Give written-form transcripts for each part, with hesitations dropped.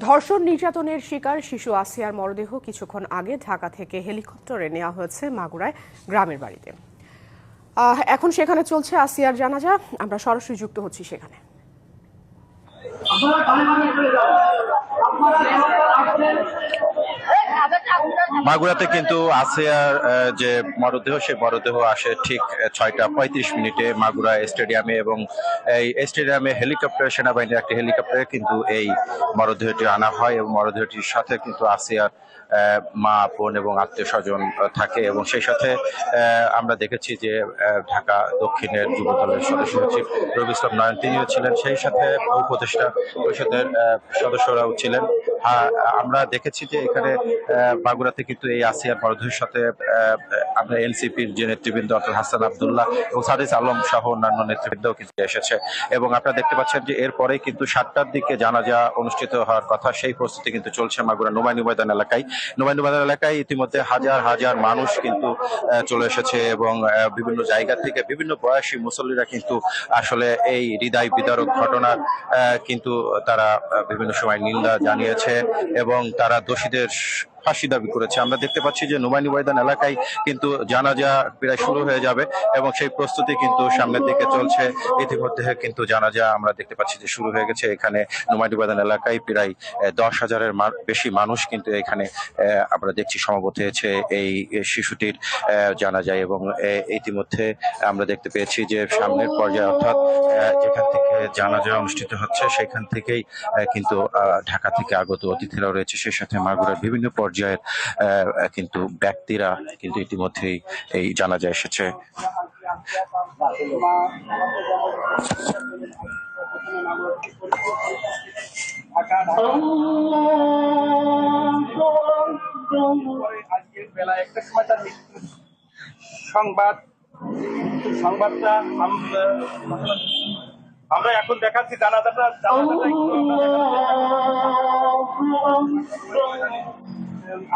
ধর্ষণ নির্যাতনের শিকার শিশু আসিয়ার মরদেহ কিছুক্ষণ আগে ঢাকা থেকে হেলিকপ্টারে নেওয়া হয়েছে মাগুরায় গ্রামের বাড়িতে। এখন সেখানে চলছে আসিয়ার জানাজা। আমরা সরাসরি যুক্ত হচ্ছি সেখানে। মাগুরাতে কিন্তু আসিয়ার যে মরদেহ, সে মরদেহ আসে ঠিক 6টা 35 মিনিটে মাগুরা স্টেডিয়ামে, এবং এই স্টেডিয়ামে হেলিকপ্টার, সেনাবাহিনীর একটি হেলিকপ্টারে কিন্তু এই মরদেহটি আনা হয়, এবং মরদেহটির সাথে কিন্তু আসিয়ার মা, বোন এবং আত্মীয় স্বজন থাকে। এবং সেই সাথে আমরা দেখেছি যে ঢাকা দক্ষিণের যুব দলের সদস্য সচিব রবি ইসলাম নয়ন তিনিও ছিলেন, সেই সাথে উপদেষ্টা পরিষদের সদস্যরাও ছিলেন। আমরা দেখেছি যে এখানে মাগুরাতে কিন্তু এই আসিয়ার মরদেহের সাথে আমরা এনসিপির যে নেতৃবৃন্দ অর্থাৎ হাসান আব্দুল্লাহ এবং সাদিস আলম সহ অন্যান্য নেতৃবৃন্দও কিন্তু এসেছে। এবং আপনারা দেখতে পাচ্ছেন যে এরপরে কিন্তু 7টার দিকে জানাজা অনুষ্ঠিত হওয়ার কথা, সেই প্রস্তুতি কিন্তু চলছে মাগুরা নোমাইনি ময়দান এলাকায়। নোমাইনি ময়দান এলাকায় ইতিমধ্যে হাজার হাজার মানুষ কিন্তু চলে এসেছে, এবং বিভিন্ন জায়গা থেকে বিভিন্ন বয়সী মুসল্লিরা কিন্তু আসলে এই হৃদয় বিদারক ঘটনার কিন্তু তারা বিভিন্ন সময় নিন্দা জানিয়েছে এবং তারা দোষীদের ফাঁসি দাবি করেছে। আমরা দেখতে পাচ্ছি যে নোমাইনি ময়দান এলাকায় কিন্তু জানাজা প্রায় শুরু হয়ে যাবে, এবং সেই প্রস্তুতি কিন্তু সামনের দিকে চলছে। ইতিমধ্যে কিন্তু জানাজা আমরা দেখতে পাচ্ছি যে শুরু হয়ে গেছে। এখানে নোমাইনি ময়দান এলাকায় প্রায় 10,000-এর বেশি মানুষ কিন্তু এখানে আমরা দেখছি সমবেত হয়েছে এই শিশুটির জানাজায়। এবং ইতিমধ্যে আমরা দেখতে পেয়েছি যে সামনের পর্যায়ে অর্থাৎ যেখান থেকে জানাজা অনুষ্ঠিত হচ্ছে সেখান থেকেই কিন্তু ঢাকা থেকে আগত অতিথিরাও রয়েছে, সেই সাথে মাগুরার বিভিন্ন পর্যায়ের কিন্তু ব্যক্তিরা কিন্তু ইতিমধ্যেই এই জানাজা এসেছে। আজকের বেলা 1টার সময় তার সংবাদটা আমরা এখন দেখাচ্ছি। জানাজাটা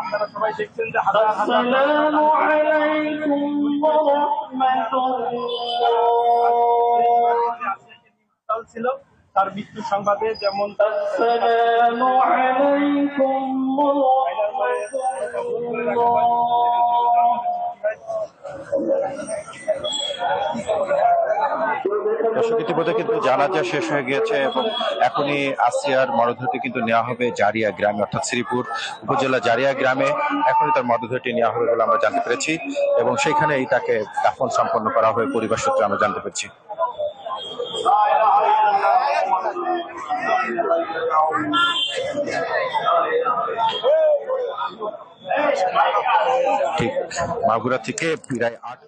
আপনারা সবাই দেখছেন যে হাজার হাজার ছিল তার মৃত্যুর সংবাদে, যেমন ইতিমধ্যে কিন্তু জানাজা শেষ হয়ে গিয়েছে, এবং এখনই আসিয়ার মরদেহটি কিন্তু নেওয়া হবে জারিয়া গ্রামে, অর্থাৎ শ্রীপুর উপজেলা জারিয়া গ্রামে এখনই তার মরদেহটি নেওয়া হবে বলে আমরা জানতে পেরেছি, এবং সেখানেই তাকে দাফন সম্পন্ন করা হবে পরিবার সূত্রে আমরা জানতে পেরেছি। ঠিক মাগুরা থেকে প্রায় 8